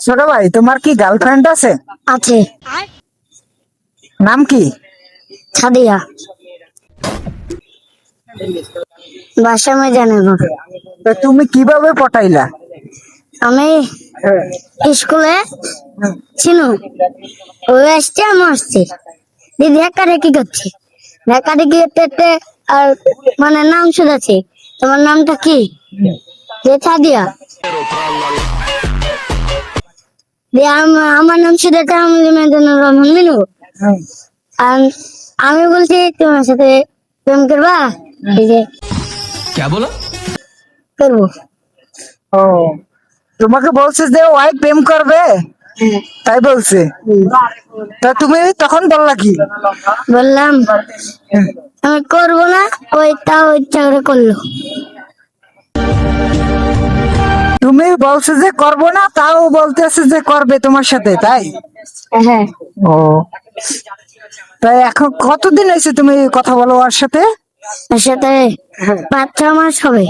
ছোট ভাই, তোমার কি গার্লফ্রেন্ড আছে? আছে। নাম কি? সাদিয়া। বাসা ময়দানগর। তো তুমি কিভাবে পটাইলা? আমি স্কুলে ছিনু, ওই আসছে আমি আসছি, দিদি একারে কি করছে, একারে গিয়ে টেটে আর মানে নাম শুনেছি, তোমার নামটা কি? যে সাদিয়া। দিয়ে আমার নাম শুনেছে আমি মেদিনুর রহমান মিনু। আর আমি বলছি তোমার সাথে প্রেম করবা? এই যে क्या बोला? করবো। ও, তোমাকে বলছে যে ওয়াই প্রেম করবে, তাই বলছে। তা তুমি তখন বললা কি? বললাম আমি করবো না, ওই তাও ইচ্ছা করে করলো। তুমি বলছে যে করবো না, তাও বলতেছে যে করবে তোমার সাথে, তাই? হ্যাঁ, ও, তাই এখন কতদিন হয়েছে তুমি কথা বলো ওর সাথে? ওর সাথে 5-6 মাস হবে।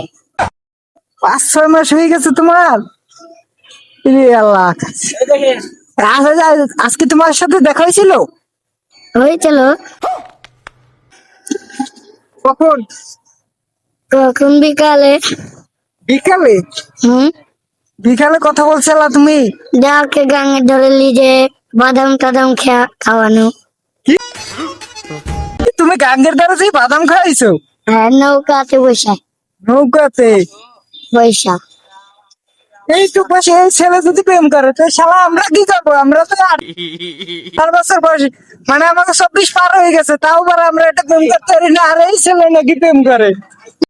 5-6 মাস হয়ে গেছে তোমার? ইরে আল্লাহ। আচ্ছা, আজকে তোমার সাথে দেখা হয়েছিল? হয়েছিল। কখন? কখন? বিকালে। বিকালে? হুম। বিকালে কথা বলছিলা তুমি? যাকে গাঙে ধরে লিজে বাদাম টাদাম খাওয়ানো। তুমি গাঙ্গের দ্বারা যে বাদাম খাইছো? হ্যাঁ, নৌকাতে বসে। নৌকাতে? বৈশা। এই তো বসে এই ছেলে যদি প্রেম করে তো শালা আমরা কি করবো? আমরা তো 8 বছর বয়সী, মানে আমাকে 24 পার হয়ে গেছে, তাও আবার আমরা এটা প্রেম করতে পারি না, আর এই ছেলে নাকি প্রেম করে।